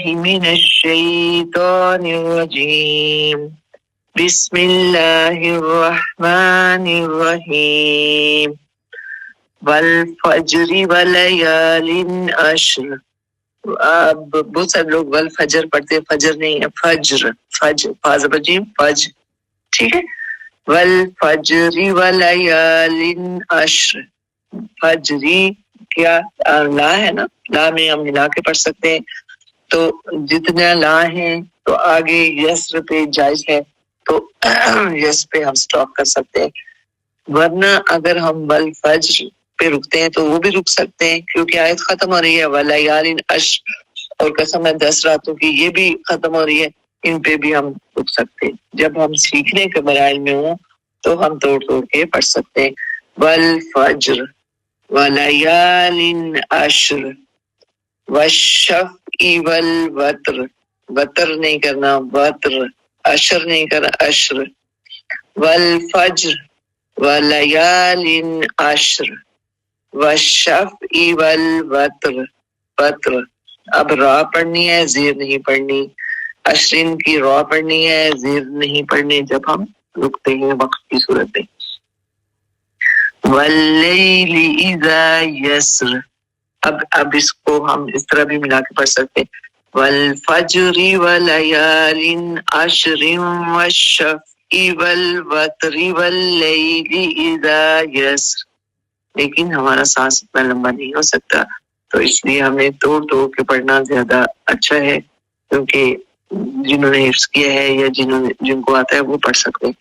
من الشيطان الرجيم بسم الله الرحمن الرحيم والفجر وليال عشر. اب بہت سارے لوگ والفجر پڑھتے ہیں، فجر نہیں ہے، فجر، فجر، فاضبجیم فجر، ٹھیک ہے. والفجر ولیال عشر، فجری کیا لا ہے نا، لا میں ہم ملا کے پڑھ سکتے ہیں، تو جتنا لا ہے تو آگے یسر پہ جائز ہے، تو یس پہ ہم سٹاپ کر سکتے ہیں. ورنہ اگر ہم والفجر پہ رکتے ہیں تو وہ بھی رک سکتے ہیں، کیونکہ آیت ختم ہو رہی ہے ولیال عشر، اور قسم ہے 10 راتوں کی، یہ بھی ختم ہو رہی ہے، ان پہ بھی ہم رک سکتے ہیں. جب ہم سیکھنے کے مراحل میں ہوں تو ہم توڑ کے پڑھ سکتے ہیں. والفجر ولیال عشر والشفع والوتر، وتر نہیں کرنا، وتر، عشر نہیں کرنا، عشر. والفجر ولیال عشر والشفع والوتر، وتر. اب را پڑھنی ہے، زیر نہیں پڑھنی، عشرین کی را پڑھنی ہے، زیر نہیں پڑھنی جب ہم رکتے ہیں وقت کی صورت میں. واللیل اذا یسر، اب اس کو ہم اس طرح بھی ملا کے پڑھ سکتے ہیں، والفجر ولیال عشر والشفع والوتر واللیل اذا یسر. لیکن ہمارا سانس اتنا لمبا نہیں ہو سکتا، تو اس لیے ہمیں توڑ کے پڑھنا زیادہ اچھا ہے، کیونکہ جنہوں نے حفظ کیا ہے یا جن کو آتا ہے وہ پڑھ سکتے ہیں.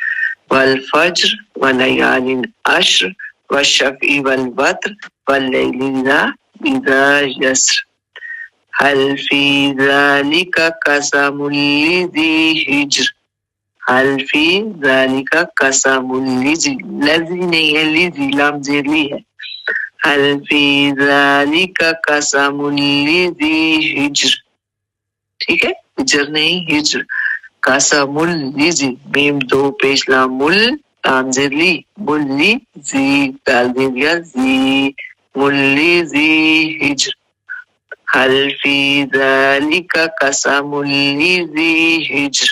والفجر ولیال عشر والشفع والوتر واللیل اذا یسر هل فی ذلک قسم لذی حجر. هل فی ذلک قسم لذی، لذی نہیں ہے، لذی لام زیر لی ہے. هل فی ذلک قسم لذی حجر، ٹھیک ہے، حجر نہیں ہجر. قسم لذی، میم دو پیش لام مل، لام زیر لی، ملی زی، دال دے دیا زی، ملی زی حجر. هل فی ذلک قسم لذی حجر.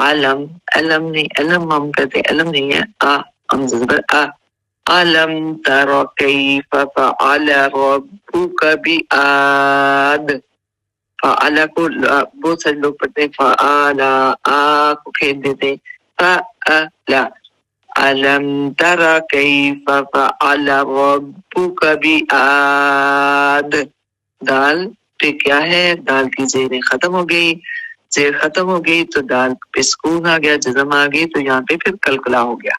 علم، علم نہیں، علم ہم کہتے ہیں، علم نہیں ہے، ہم زبر علم تر کیف فعل ربک بعاد. فعل کو بہت سارے لوگ پڑھتے ہیں فعل، کو کھیل دیتے ہیں، فعل. علم تر کیف فعل ربک بعاد. دال پہ کیا ہے، دال کی زیریں ختم ہو گئی، زیر ختم ہو گئی تو دال پہ سکون آ گیا، جزم آ گئی، تو یہاں پہ پھر کلکلا ہو گیا.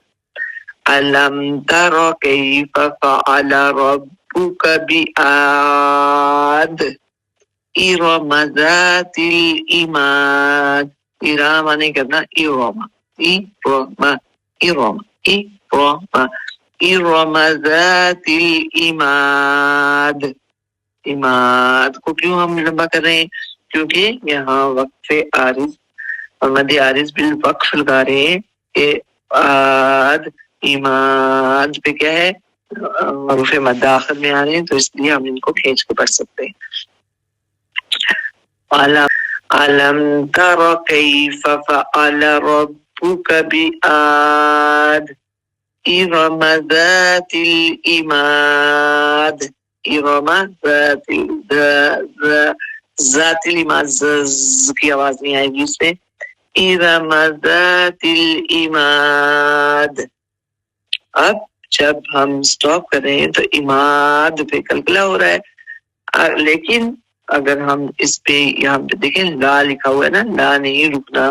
علم تر کیف فعل ربک بعاد. ارم ذات العماد، ارام نہیں کرنا، ارم، ارم، ارم، ارم، ارم ذات العماد. عماد کو کیوں ہم لمبا کر رہے ہیں؟ کیونکہ یہاں وقف عارض اور مد عارض بالوقف لگا رہے ہیں کہ عاد، عماد پہ کیا ہے، حروف مد آخر میں آ رہے ہیں، تو اس لیے ہم ان کو کھینچ کے پڑھ سکتے ہیں. علم تر کیف فعل ربک بعاد. ارم ذات العماد، ارم ذات العماد، کی آواز نہیں آئے گی اس پہ. ارم ذات العماد. اب جب ہم سٹاپ کر رہے ہیں تو عماد پہ کلکلا ہو رہا ہے، لیکن اگر ہم اس پہ یہاں پہ دیکھیں لا لکھا ہوا ہے نا، لا نہیں رکنا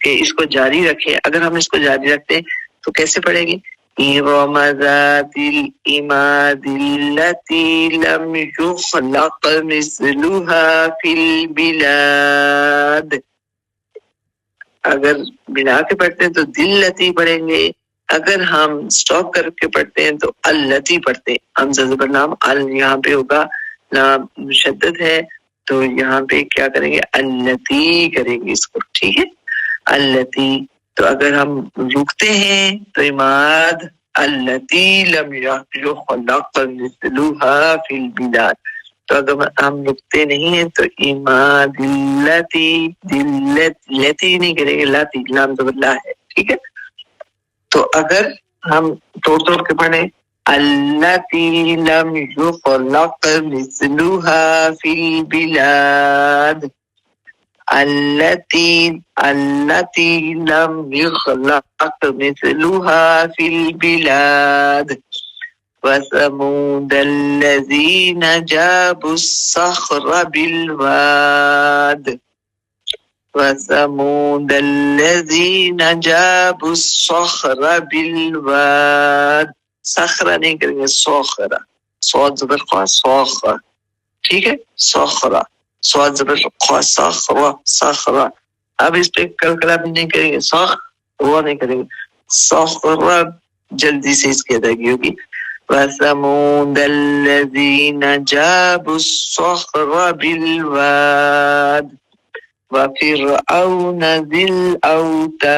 کہ اس کو جاری رکھے. اگر ہم اس کو جاری رکھتے ہیں تو کیسے پڑھیں گے؟ ارم ذات العماد التي لم يخلق مثلها في البلاد. اگر بلا کے پڑھتے ہیں تو دلتی پڑھیں گے، اگر ہم سٹاپ کر کے پڑھتے ہیں تو التی پڑھتے ہیں. حمزہ زبر لام ال یہاں پہ ہوگا، لام مشدد ہے، تو یہاں پہ کیا کریں گے، التی کریں گے اس کو، ٹھیک ہے، التی. تو اگر ہم رکتے ہیں تو عماد التی لم یخلق مثلها فی البلاد. تو اگر ہم رکتے نہیں ہیں تو دلتی لتی نہیں کریں گے، لاتی لام زبر لا ہے، ٹھیک ہے. تو اگر ہم توڑ کے پڑھیں التی لم یخلق مثلها فی البلاد، التی لم يخلق مثلها في البلاد، وثمود الذين جابوا الصخر بالواد، وثمود الذين جابوا الصخر بالواد، صخرہ نہیں کریں گے، صخرہ، صاد زبر خا صخرہ، ٹھیک ہے، صخرہ، صاد زبر خا صخرہ، صخرہ. اب اس پہ کلکلا بھی نہیں کریں گے، صخ وہ نہیں کریں گے، صخرہ جلدی سے اس کی ادائیگی ہوگی. وَثَمُودَ الَّذِينَ جَابُوا الصَّخْرَ بِالْوَادِ وَفِرْعَوْنَ ذِي الْأَوْتَادِ،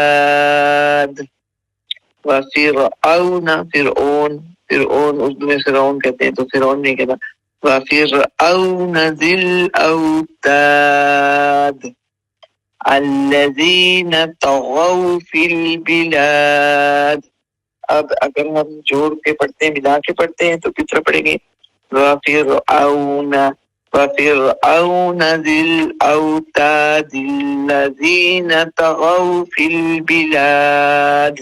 وَفِرْعَوْنَ فرعون اردو میں فرعون کہتے ہیں تو فرعون نہیں کہتا، وَفِرْعَوْنَ ذِي الْأَوْتَادِ الَّذِينَ طَغَوْا فِي الْبِلَادِ. اب اگر ہم جوڑ کے پڑھتے ہیں، ملا کے پڑھتے ہیں تو کس طرح پڑھیں گے؟ وَفِرْعَوْنَ ذِي الْأَوْتَادِ الَّذِينَ طَغَوْا فِي الْبِلَادِ.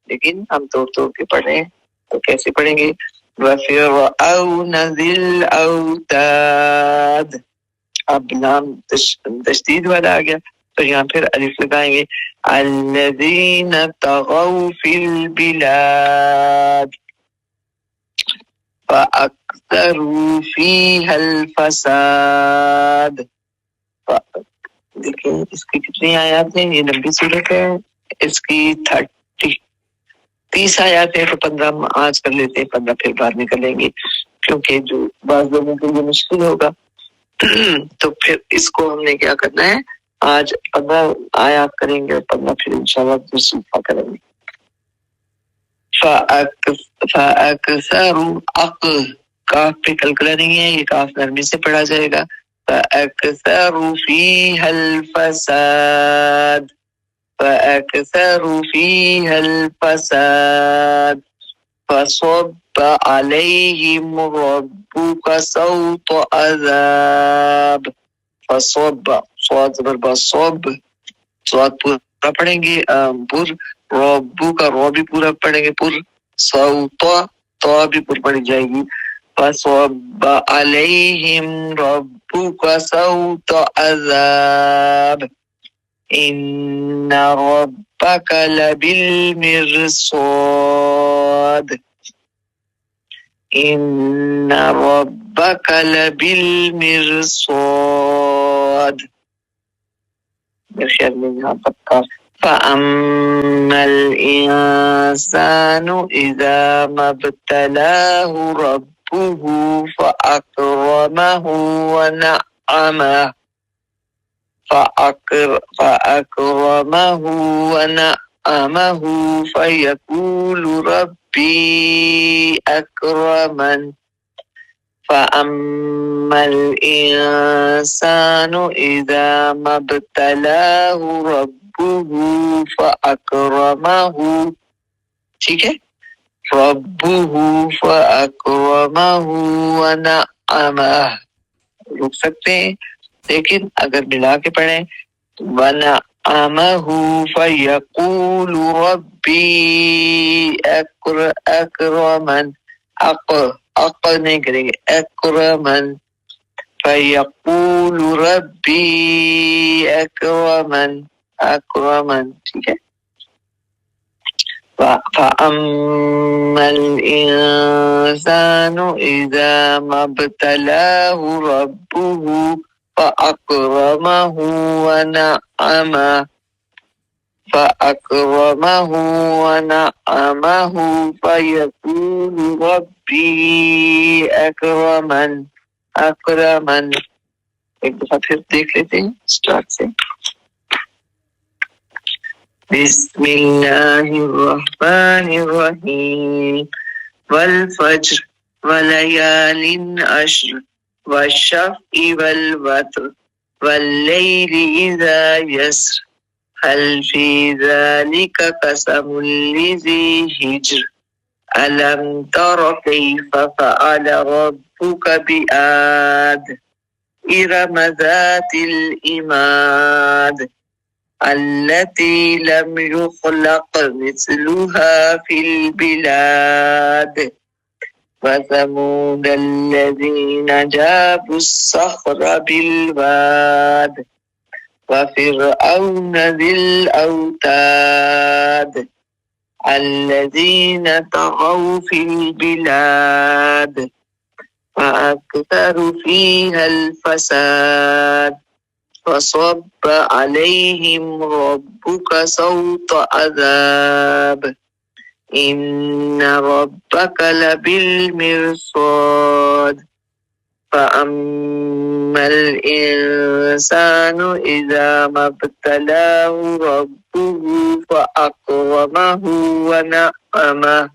لیکن ہم توڑ کے پڑھ رہے ہیں تو کیسے پڑھیں گے؟ وَفِرْعَوْنَ ذِي الْأَوْتَادِ. اب لام تشدید والا آ گیا تو یہاں پھر الف لگائیں گے، الذین طغوا فی البلاد فاکثروا فیہا الفساد. دیکھیں اس کی کتنی آیات ہیں، یہ لمبی صورت ہے، اس کی 30 آیات ہیں، تو 15 ہم آج کر لیتے ہیں، 15 پھر بعد میں کر لیں گے کیونکہ جو بعض لوگوں کے لیے مشکل ہوگا. تو پھر اس کو ہم نے کیا کرنا ہے، آج 15 آیات کریں گے اور 15 پھر انشاءاللہ دوسری دفعہ کریں گے. فَأَكْثَرُوا کاف پہ کلکلا نہیں ہے، یہ کاف نرمی سے پڑھا جائے گا. فَأَكْثَرُوا فِيهَا الْفَسَادَ، فَأَكْثَرُوا فِيهَا الْفَسَادَ فَصَبَّ عَلَيْهِمْ رَبُّكَ سَوْطَ عَذَابٍ. فَصَبَّ صاد زبر با صب، صاد پورا پڑھیں گے پر، ربو کا رو بھی پورا پڑھیں گے پر، سوطا تو بھی پور پڑھی جائے گی. فَصَبَّ عَلَيْهِمْ رَبُّكَ سَوْطَ عَذَابٍ إِنَّ رَبَّكَ لَبِالْمِرْصَادِ، إِنَّ رَبَّكَ لَبِالْمِرْصَادِ. میرے خیال میں یہاں تک کا. فَأَمَّا الْإِنسَانُ إِذَا مَا ابْتَلَاهُ رَبُّهُ فَأَكْرَمَهُ وَنَعَّمَهُ، فَأَكْرَمَهُ وَنَعَّمَهُ فَيَقُولُ رَبِّي أَكْرَمَنِ. فَأَمَّا الْإِنسَانُ إِذَا مَا ابْتَلَاهُ رَبُّهُ فَأَكْرَمَهُ، ٹھیک ہے، رَبُّهُ فَأَكْرَمَهُ وَنَعَّمَهُ. رک سکتے ہیں لیکن اگر ملا کے پڑھیں وَنَعَّمَهُ فَيَقُولُ رَبِّي أَكْرَمَنِ، نہیں کریں گے، اکرمن، فیقول ربی اکرمن، اکرمن، ٹھیک ہے. فَأَمَّا الْإِنسَانُ إِذَا مَا ابْتَلَاهُ رَبُّهُ فَأَكْرَمَهُ وَنَعَّمَهُ، فَأَكْرَمَهُ وَنَعَّمَهُ فَيَقُولُ رَبِّي أَكْرَمَنِ، أَكْرَمَنِ. ایک دفعہ پھر دیکھ لیتے ہیں اسٹارٹ سے. بسم اللہ الرحمن الرحیم والفجر ولیال عشر والشفع والوتر والليل إذا يسر هل في ذلك قسم لذي حجر ألم تر كيف فعل ربك بعاد إرم ذات العماد التي لم يخلق مثلها في البلاد وثمود الذين جابوا الصخر بالواد وفرعون ذي الأوتاد الذين طغوا في البلاد فأكثروا فيها الفساد فصب عليهم ربك صوت عذاب إن ربك لبالمرصاد فأما الإنسان إذا ما ابتلاه ربه فأكرمه ونعمه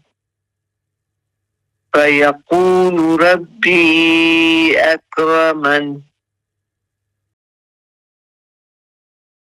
فيقول ربي أكرمن